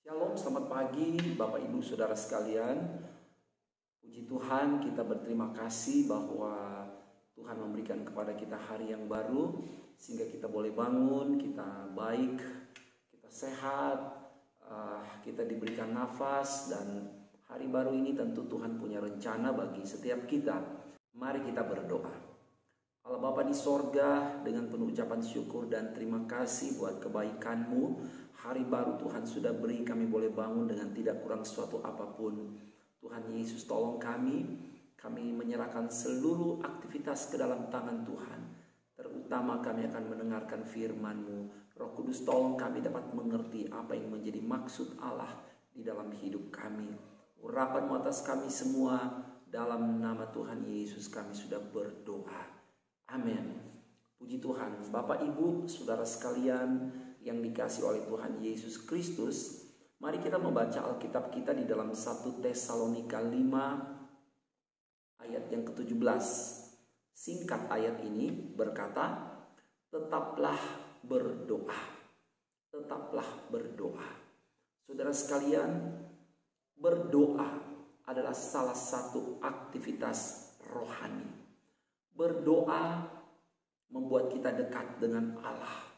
Shalom, selamat pagi Bapak Ibu Saudara sekalian. Puji Tuhan, kita berterima kasih bahwa Tuhan memberikan kepada kita hari yang baru, sehingga kita boleh bangun, kita baik, kita sehat, kita diberikan nafas, dan hari baru ini tentu Tuhan punya rencana bagi setiap kita. Mari kita berdoa. Allah Bapa di sorga, dengan penuh ucapan syukur dan terima kasih buat kebaikan-Mu. Hari baru Tuhan sudah beri, kami boleh bangun dengan tidak kurang sesuatu apapun. Tuhan Yesus, tolong kami menyerahkan seluruh aktivitas ke dalam tangan Tuhan. Terutama kami akan mendengarkan firman-Mu. Roh Kudus, tolong kami dapat mengerti apa yang menjadi maksud Allah di dalam hidup kami. Urapan-Mu atas kami semua, dalam nama Tuhan Yesus kami sudah berdoa. Amin. Puji Tuhan. Bapak Ibu Saudara sekalian yang dikasihi oleh Tuhan Yesus Kristus, mari kita membaca Alkitab kita di dalam 1 Tesalonika 5 ayat yang ke-17. Singkat ayat ini berkata, tetaplah berdoa. Tetaplah berdoa. Saudara sekalian, berdoa adalah salah satu aktivitas rohani. Berdoa membuat kita dekat dengan Allah.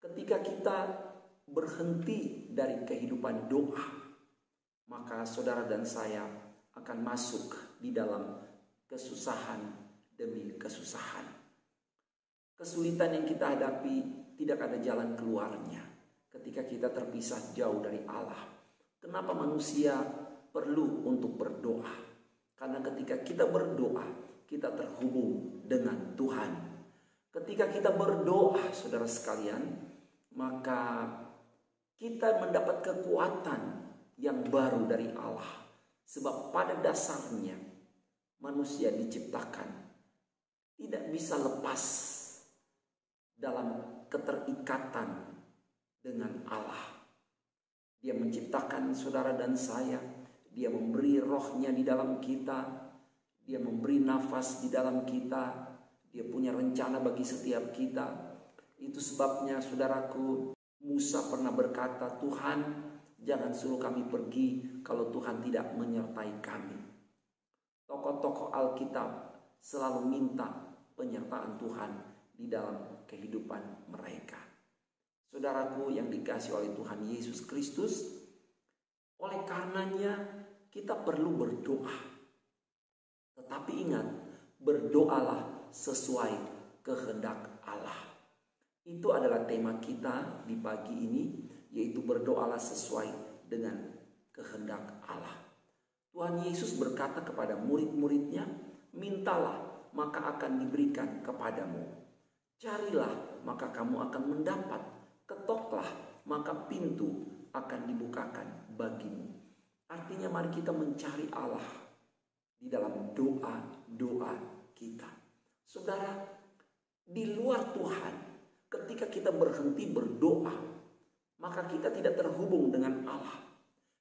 Ketika kita berhenti dari kehidupan doa, maka saudara dan saya akan masuk di dalam kesusahan demi kesusahan. Kesulitan yang kita hadapi tidak ada jalan keluarnya ketika kita terpisah jauh dari Allah. Kenapa manusia perlu untuk berdoa? Karena ketika kita berdoa, kita terhubung dengan Tuhan. Ketika kita berdoa, saudara sekalian, maka kita mendapat kekuatan yang baru dari Allah. Sebab pada dasarnya manusia diciptakan tidak bisa lepas dalam keterikatan dengan Allah. Dia menciptakan saudara dan saya. Dia memberi rohnya di dalam kita. Dia memberi nafas di dalam kita. Dia punya rencana bagi setiap kita. Itu sebabnya saudaraku, Musa pernah berkata, Tuhan jangan suruh kami pergi kalau Tuhan tidak menyertai kami. Tokoh-tokoh Alkitab selalu minta penyertaan Tuhan di dalam kehidupan mereka. Saudaraku yang dikasihi oleh Tuhan Yesus Kristus, oleh karenanya kita perlu berdoa. Tetapi ingat, berdoalah sesuai kehendak Allah. Itu adalah tema kita di pagi ini, yaitu berdoalah sesuai dengan kehendak Allah. Tuhan Yesus berkata kepada murid-muridnya, mintalah maka akan diberikan kepadamu. Carilah maka kamu akan mendapat. Ketoklah maka pintu akan dibukakan bagimu. Artinya mari kita mencari Allah di dalam doa-doa kita. Saudara, di luar Tuhan, ketika kita berhenti berdoa, maka kita tidak terhubung dengan Allah.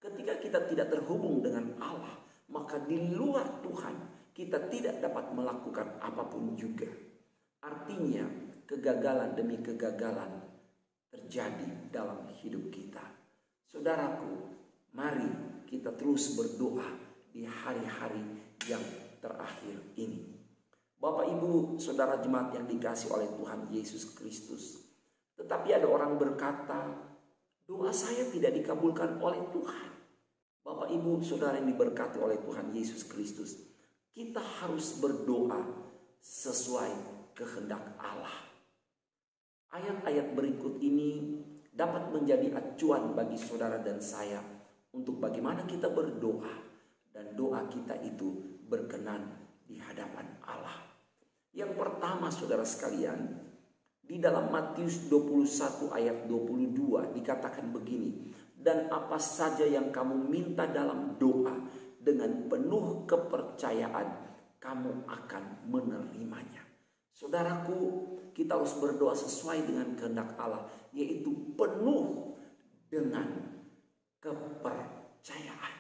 Ketika kita tidak terhubung dengan Allah, maka di luar Tuhan kita tidak dapat melakukan apapun juga. Artinya, kegagalan demi kegagalan terjadi dalam hidup kita. Saudaraku, mari kita terus berdoa di hari-hari yang terakhir ini. Bapak Ibu Saudara jemaat yang dikasihi oleh Tuhan Yesus Kristus. Tetapi ada orang berkata, doa saya tidak dikabulkan oleh Tuhan. Bapak Ibu Saudara yang diberkati oleh Tuhan Yesus Kristus, kita harus berdoa sesuai kehendak Allah. Ayat-ayat berikut ini dapat menjadi acuan bagi saudara dan saya untuk bagaimana kita berdoa dan doa kita itu berkenan di hadapan Allah. Yang pertama saudara sekalian, di dalam Matius 21 ayat 22 dikatakan begini, dan apa saja yang kamu minta dalam doa dengan penuh kepercayaan, kamu akan menerimanya. Saudaraku, kita harus berdoa sesuai dengan kehendak Allah, yaitu penuh dengan kepercayaan.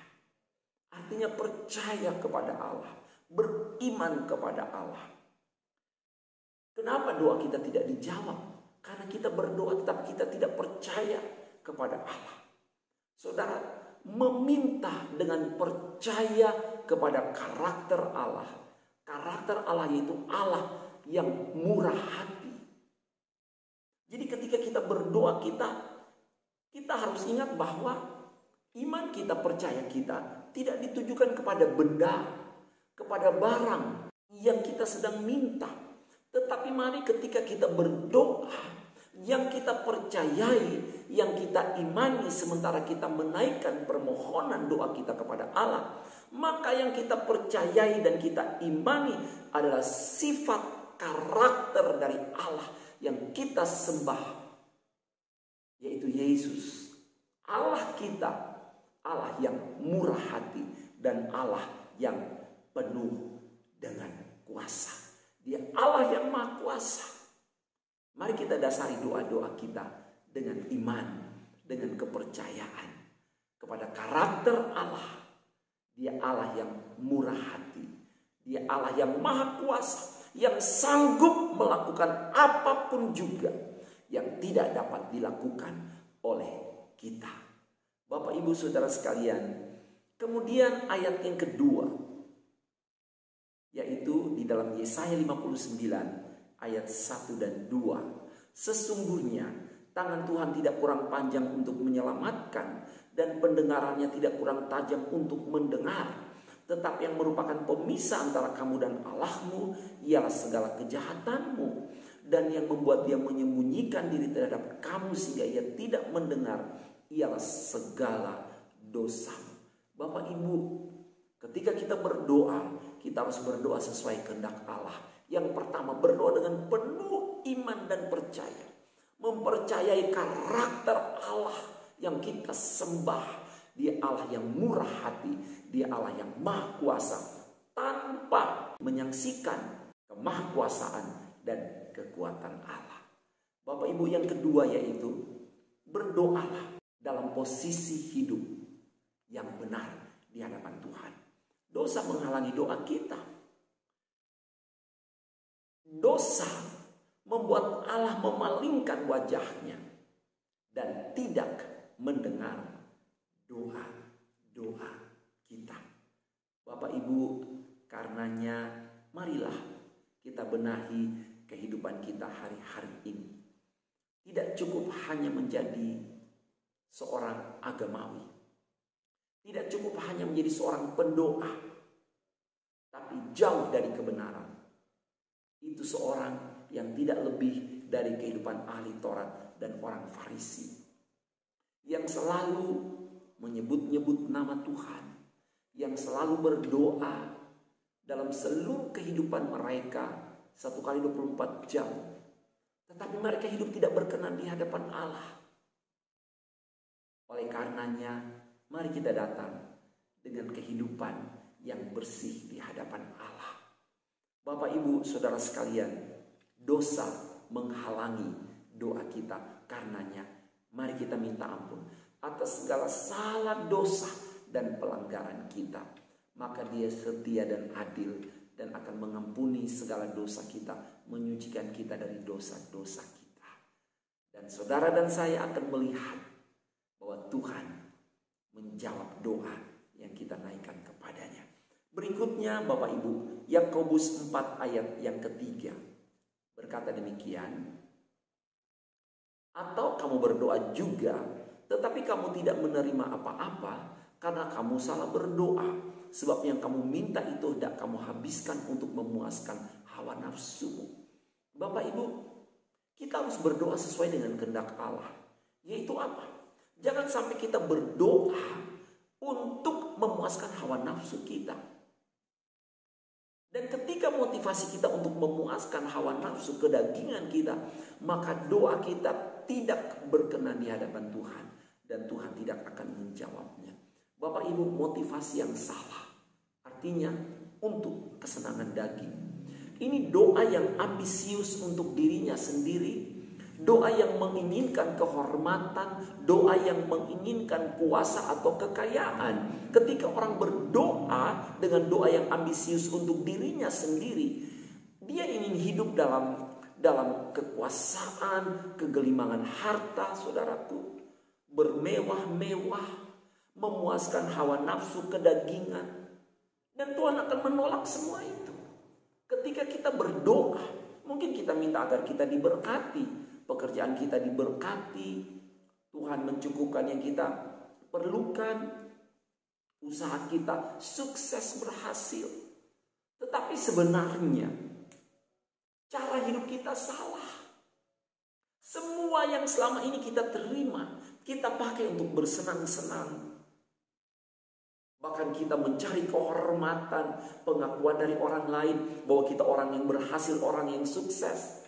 Artinya percaya kepada Allah, beriman kepada Allah. Kenapa doa kita tidak dijawab? Karena kita berdoa tetapi kita tidak percaya kepada Allah. Saudara, meminta dengan percaya kepada karakter Allah. Karakter Allah yaitu Allah yang murah hati. Jadi ketika kita berdoa, kita harus ingat bahwa iman kita, percaya kita tidak ditujukan kepada benda, kepada barang yang kita sedang minta. Tetapi mari ketika kita berdoa, yang kita percayai, yang kita imani, sementara kita menaikkan permohonan doa kita kepada Allah, maka yang kita percayai dan kita imani adalah sifat karakter dari Allah yang kita sembah, yaitu Yesus. Allah kita, Allah yang murah hati dan Allah yang penuh dengan kuasa. Dia Allah yang maha kuasa. Mari kita dasari doa-doa kita dengan iman, dengan kepercayaan kepada karakter Allah. Dia Allah yang murah hati. Dia Allah yang maha kuasa, yang sanggup melakukan apapun juga yang tidak dapat dilakukan oleh kita. Bapak, Ibu, Saudara sekalian, kemudian ayat yang kedua, yaitu di dalam Yesaya 59 ayat 1 dan 2. Sesungguhnya tangan Tuhan tidak kurang panjang untuk menyelamatkan, dan pendengarannya tidak kurang tajam untuk mendengar. Tetapi yang merupakan pemisah antara kamu dan Allahmu ialah segala kejahatanmu, dan yang membuat dia menyembunyikan diri terhadap kamu sehingga ia tidak mendengar ialah segala dosamu. Bapak, Ibu, ketika kita berdoa, kita harus berdoa sesuai kehendak Allah. Yang pertama, berdoa dengan penuh iman dan percaya. Mempercayai karakter Allah yang kita sembah. Dia Allah yang murah hati. Dia Allah yang maha kuasa. Tanpa menyaksikan kemahakuasaan dan kekuatan Allah. Bapak, Ibu, yang kedua yaitu berdoalah dalam posisi hidup yang benar di hadapan Tuhan. Dosa menghalangi doa kita. Dosa membuat Allah memalingkan wajahnya dan tidak mendengar doa-doa kita. Bapak, Ibu, karenanya marilah kita benahi kehidupan kita hari-hari ini. Tidak cukup hanya menjadi seorang agamawi. Tidak cukup hanya menjadi seorang pendoa. Tapi jauh dari kebenaran. Itu seorang yang tidak lebih dari kehidupan ahli Taurat dan orang Farisi, yang selalu menyebut-nyebut nama Tuhan, yang selalu berdoa dalam seluruh kehidupan mereka 1 kali 24 jam. Tetapi mereka hidup tidak berkenan di hadapan Allah. Oleh karenanya, mari kita datang dengan kehidupan yang bersih di hadapan Allah. Bapak, Ibu, Saudara sekalian, dosa menghalangi doa kita. Karenanya, mari kita minta ampun atas segala salah, dosa, dan pelanggaran kita. Maka Dia setia dan adil dan akan mengampuni segala dosa kita, menyucikan kita dari dosa-dosa kita. Dan saudara dan saya akan melihat bahwa Tuhan menjawab doa yang kita naikkan kepadanya. Berikutnya, Bapak, Ibu, Yakobus 4 ayat yang ketiga berkata demikian. Atau kamu berdoa juga, tetapi kamu tidak menerima apa-apa karena kamu salah berdoa. Sebab yang kamu minta itu tidak kamu habiskan untuk memuaskan hawa nafsumu. Bapak, Ibu, kita harus berdoa sesuai dengan kehendak Allah. Yaitu apa? Jangan sampai kita berdoa untuk memuaskan hawa nafsu kita. Dan ketika motivasi kita untuk memuaskan hawa nafsu kedagingan kita, maka doa kita tidak berkenan di hadapan Tuhan. Dan Tuhan tidak akan menjawabnya. Bapak, Ibu, motivasi yang salah. Artinya untuk kesenangan daging. Ini doa yang ambisius untuk dirinya sendiri. Doa yang menginginkan kehormatan, doa yang menginginkan kuasa atau kekayaan. Ketika orang berdoa dengan doa yang ambisius untuk dirinya sendiri, dia ingin hidup dalam kekuasaan, kegelimangan harta, saudaraku, bermewah-mewah, memuaskan hawa nafsu kedagingan. Dan Tuhan akan menolak semua itu. Ketika kita berdoa, mungkin kita minta agar kita diberkati, pekerjaan kita diberkati, Tuhan mencukupkan yang kita perlukan, usaha kita sukses berhasil. Tetapi sebenarnya cara hidup kita salah. Semua yang selama ini kita terima, kita pakai untuk bersenang-senang. Bahkan kita mencari kehormatan, pengakuan dari orang lain bahwa kita orang yang berhasil, orang yang sukses.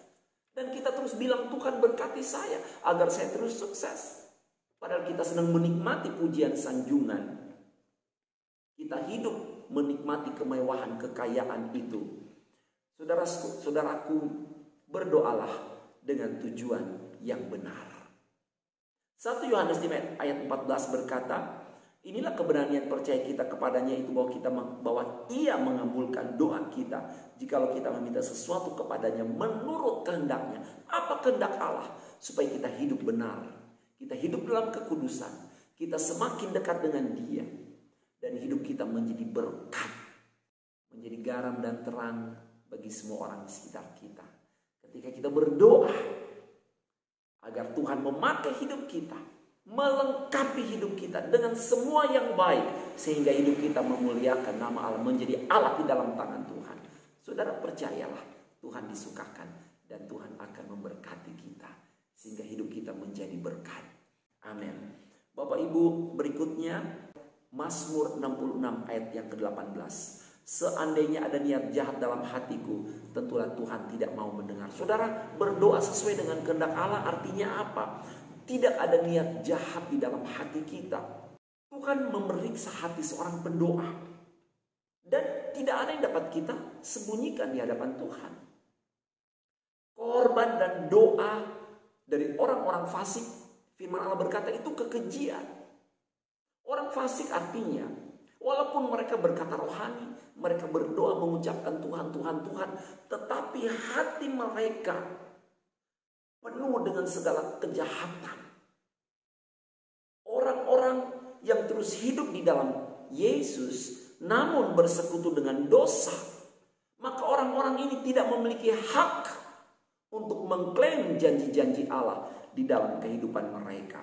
Dan kita terus bilang, Tuhan berkati saya agar saya terus sukses. Padahal kita sedang menikmati pujian sanjungan. Kita hidup menikmati kemewahan kekayaan itu. Saudaraku, berdoalah dengan tujuan yang benar. 1 Yohanes ayat 14 berkata, inilah keberanian percaya kita kepadanya itu bahwa Ia mengabulkan doa kita jikalau kita meminta sesuatu kepadanya menurut kehendaknya. Apa kehendak Allah? Supaya kita hidup benar, kita hidup dalam kekudusan, kita semakin dekat dengan Dia, dan hidup kita menjadi berkat, menjadi garam dan terang bagi semua orang di sekitar kita. Ketika kita berdoa agar Tuhan memakai hidup kita, melengkapi hidup kita dengan semua yang baik, sehingga hidup kita memuliakan nama Allah, menjadi Allah di dalam tangan Tuhan. Saudara, percayalah, Tuhan disukakan dan Tuhan akan memberkati kita sehingga hidup kita menjadi berkat. Amin. Bapak Ibu, berikutnya Mazmur 66 ayat yang ke-18. Seandainya ada niat jahat dalam hatiku, tentulah Tuhan tidak mau mendengar. Saudara, berdoa sesuai dengan kehendak Allah artinya apa? Tidak ada niat jahat di dalam hati kita. Tuhan memeriksa hati seorang pendoa. Dan tidak ada yang dapat kita sembunyikan di hadapan Tuhan. Korban dan doa dari orang-orang fasik, firman Allah berkata itu kekejian. Orang fasik artinya, walaupun mereka berkata rohani, mereka berdoa mengucapkan Tuhan, Tuhan, Tuhan, tetapi hati mereka penuh dengan segala kejahatan. Orang-orang yang terus hidup di dalam Yesus namun bersekutu dengan dosa, maka orang-orang ini tidak memiliki hak untuk mengklaim janji-janji Allah di dalam kehidupan mereka.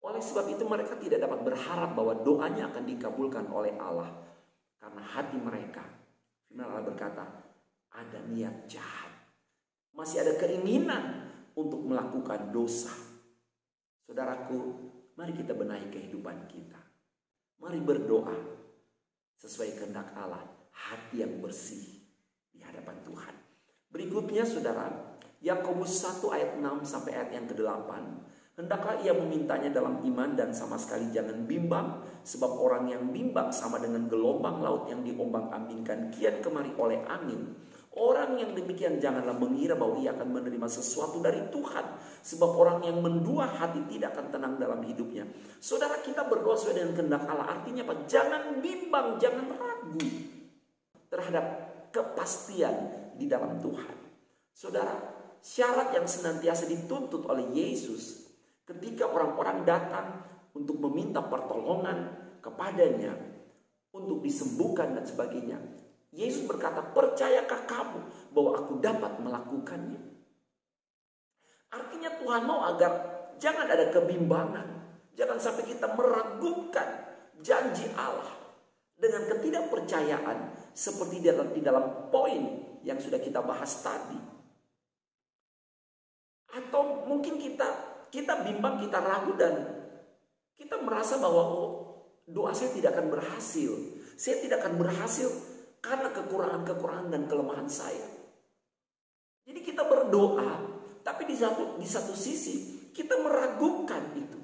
Oleh sebab itu mereka tidak dapat berharap bahwa doanya akan dikabulkan oleh Allah, karena hati mereka, firman Allah berkata, ada niat jahat, masih ada keinginan untuk melakukan dosa. Saudaraku, mari kita benahi kehidupan kita. Mari berdoa sesuai kehendak Allah, hati yang bersih di hadapan Tuhan. Berikutnya saudara, Yakobus 1 ayat 6 sampai ayat yang ke-8. Hendaklah ia memintanya dalam iman dan sama sekali jangan bimbang, sebab orang yang bimbang sama dengan gelombang laut yang diombang-ambingkan kian kemari oleh angin. Orang yang demikian janganlah mengira bahwa ia akan menerima sesuatu dari Tuhan, sebab orang yang mendua hati tidak akan tenang dalam hidupnya. Saudara, kita berdoa sesuai dengan kehendak Allah. Artinya apa? Jangan bimbang, jangan ragu terhadap kepastian di dalam Tuhan. Saudara, syarat yang senantiasa dituntut oleh Yesus ketika orang-orang datang untuk meminta pertolongan kepadanya, untuk disembuhkan dan sebagainya, Yesus berkata, percayakah kamu bahwa aku dapat melakukannya? Artinya Tuhan mau agar jangan ada kebimbangan. Jangan sampai kita meragukan janji Allah dengan ketidakpercayaan seperti di dalam poin yang sudah kita bahas tadi. Atau mungkin kita bimbang, kita ragu dan kita merasa bahwa doa saya tidak akan berhasil. Saya tidak akan berhasil karena kekurangan-kekurangan dan kelemahan saya. Jadi kita berdoa, tapi di satu sisi kita meragukan itu.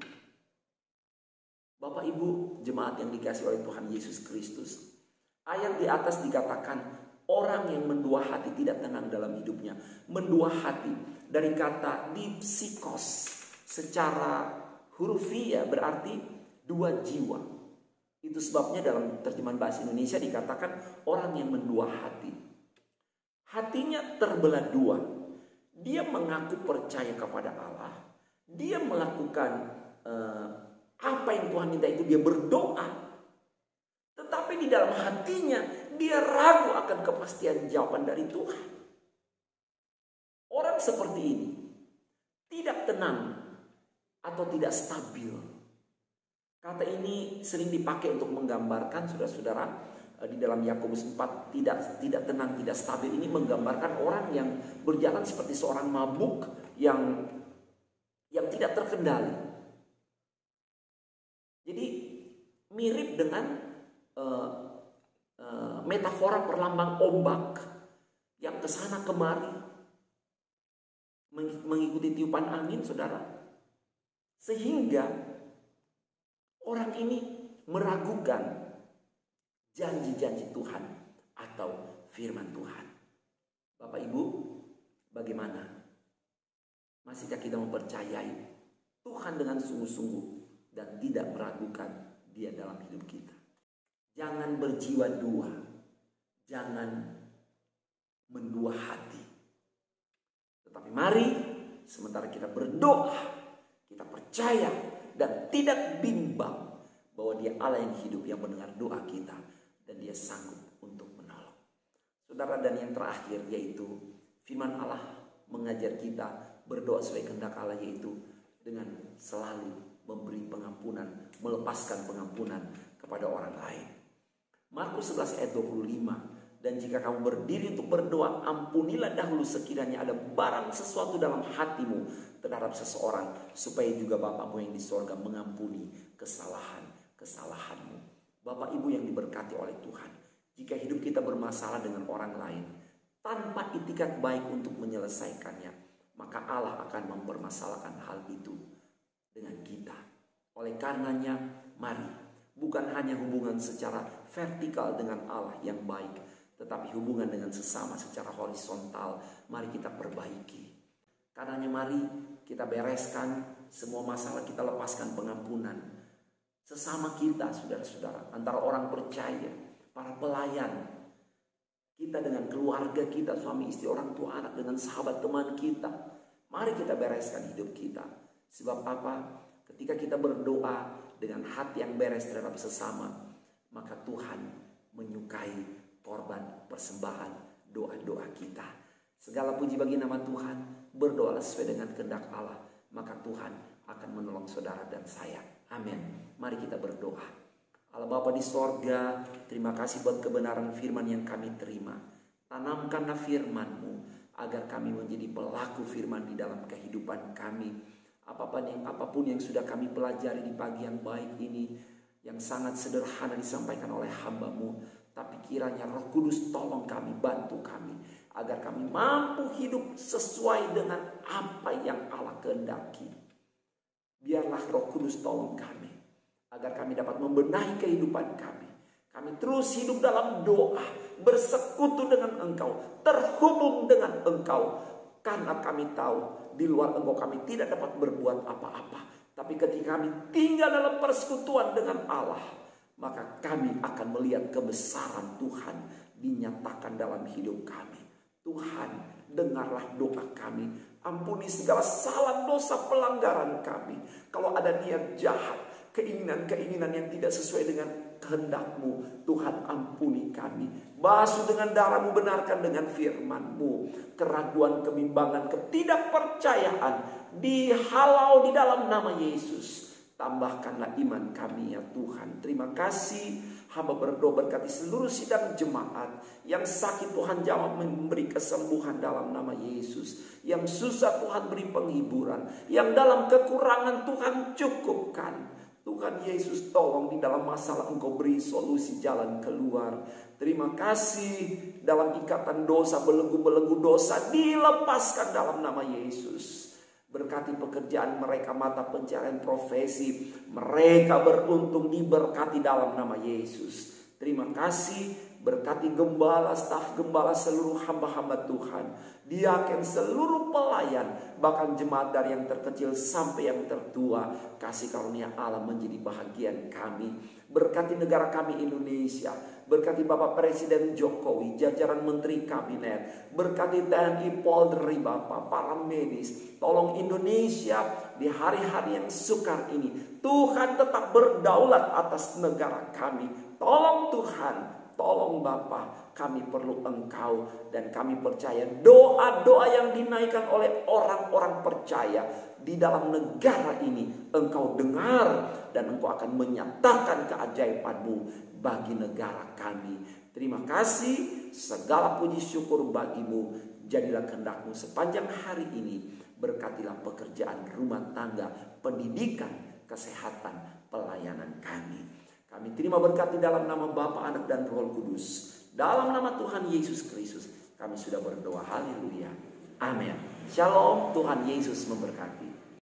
Bapak Ibu jemaat yang dikasihi oleh Tuhan Yesus Kristus, ayat di atas dikatakan orang yang mendua hati tidak tenang dalam hidupnya. Mendua hati dari kata dipsikos, secara hurufiah berarti dua jiwa. Itu sebabnya dalam terjemahan bahasa Indonesia dikatakan orang yang mendua hati. Hatinya terbelah dua. Dia mengaku percaya kepada Allah. Dia melakukan Apa yang Tuhan minta itu dia berdoa. Tetapi di dalam hatinya dia ragu akan kepastian jawaban dari Tuhan. Orang seperti ini tidak tenang atau tidak stabil. Kata ini sering dipakai untuk menggambarkan saudara-saudara di dalam Yakobus 4, tidak tenang, tidak stabil. Ini menggambarkan orang yang berjalan seperti seorang mabuk yang tidak terkendali. Jadi mirip dengan metafora perlambang ombak yang kesana kemari mengikuti tiupan angin, saudara. Sehingga orang ini meragukan janji-janji Tuhan atau firman Tuhan. Bapak Ibu, bagaimana? Masihkah kita mempercayai Tuhan dengan sungguh-sungguh dan tidak meragukan Dia dalam hidup kita? Jangan berjiwa dua, jangan mendua hati. Tetapi mari sementara kita berdoa, kita percaya dan tidak bimbang bahwa Dia Allah yang hidup, yang mendengar doa kita, dan Dia sanggup untuk menolong. Saudara, dan yang terakhir yaitu firman Allah mengajar kita berdoa sesuai kehendak Allah, yaitu dengan selalu memberi pengampunan, melepaskan pengampunan kepada orang lain. Markus 11 ayat 25, dan jika kamu berdiri untuk berdoa, ampunilah dahulu sekiranya ada barang sesuatu dalam hatimu terhadap seseorang, supaya juga Bapakmu yang di sorga mengampuni kesalahanmu. Bapak Ibu yang diberkati oleh Tuhan, jika hidup kita bermasalah dengan orang lain tanpa itikat baik untuk menyelesaikannya, maka Allah akan mempermasalahkan hal itu dengan kita. Oleh karenanya, mari bukan hanya hubungan secara vertikal dengan Allah yang baik, tetapi hubungan dengan sesama secara horizontal mari kita perbaiki. Karenanya mari kita bereskan semua masalah, kita lepaskan pengampunan sesama kita, saudara-saudara, antara orang percaya, para pelayan, kita dengan keluarga kita, suami istri, orang tua, anak, dengan sahabat teman kita. Mari kita bereskan hidup kita. Sebab apa? Ketika kita berdoa dengan hati yang beres terhadap sesama, maka Tuhan menyukai korban persembahan doa-doa kita. Segala puji bagi nama Tuhan. Berdoalah sesuai dengan kehendak Allah, maka Tuhan akan menolong saudara dan saya. Amin. Mari kita berdoa. Allah Bapa di sorga, terima kasih buat kebenaran firman yang kami terima. Tanamkanlah firman-Mu agar kami menjadi pelaku firman di dalam kehidupan kami. Apapun yang sudah kami pelajari di pagi yang baik ini, yang sangat sederhana disampaikan oleh hamba-Mu, tapi kiranya Roh Kudus tolong kami, bantu kami, agar kami mampu hidup sesuai dengan apa yang Allah kehendaki. Biarlah Roh Kudus tolong kami, agar kami dapat membenahi kehidupan kami. Kami terus hidup dalam doa, bersekutu dengan Engkau, terhubung dengan Engkau. Karena kami tahu di luar Engkau kami tidak dapat berbuat apa-apa. Tapi ketika kami tinggal dalam persekutuan dengan Allah, maka kami akan melihat kebesaran Tuhan dinyatakan dalam hidup kami. Tuhan, dengarlah doa kami. Ampuni segala salah, dosa, pelanggaran kami. Kalau ada niat jahat, keinginan-keinginan yang tidak sesuai dengan kehendak-Mu, Tuhan ampuni kami. Basuh dengan darah-Mu, benarkan dengan firman-Mu. Keraguan, kebimbangan, ketidakpercayaan dihalau di dalam nama Yesus. Tambahkanlah iman kami ya Tuhan. Terima kasih. Hamba berdoa berkati seluruh sidang jemaat. Yang sakit Tuhan jawab, memberi kesembuhan dalam nama Yesus. Yang susah Tuhan beri penghiburan. Yang dalam kekurangan Tuhan cukupkan. Tuhan Yesus tolong di dalam masalah Engkau beri solusi jalan keluar. Terima kasih, dalam ikatan dosa, belenggu-belenggu dosa dilepaskan dalam nama Yesus. Berkati pekerjaan mereka, mata pencarian profesi mereka beruntung, diberkati dalam nama Yesus. Terima kasih, berkati gembala, staf gembala, seluruh hamba-hamba Tuhan, diaken, seluruh pelayan, bahkan jemaat dari yang terkecil sampai yang tertua. Kasih karunia Allah menjadi bahagian kami. Berkati negara kami Indonesia, berkati Bapak Presiden Jokowi, jajaran Menteri Kabinet, berkati TNI, Polri, Bapak, para medis. Tolong Indonesia di hari-hari yang sukar ini Tuhan tetap berdaulat atas negara kami. Tolong Tuhan, tolong Bapa, kami perlu Engkau dan kami percaya doa-doa yang dinaikkan oleh orang-orang percaya di dalam negara ini Engkau dengar dan Engkau akan menyatakan keajaiban-Mu bagi negara kami. Terima kasih, segala puji syukur bagi-Mu. Jadilah kehendak-Mu sepanjang hari ini. Berkatilah pekerjaan rumah tangga, pendidikan, kesehatan, pelayanan kami. Kami terima berkat di dalam nama Bapa, Anak, dan Roh Kudus. Dalam nama Tuhan Yesus Kristus kami sudah berdoa. Haleluya. Amin. Shalom. Tuhan Yesus memberkati.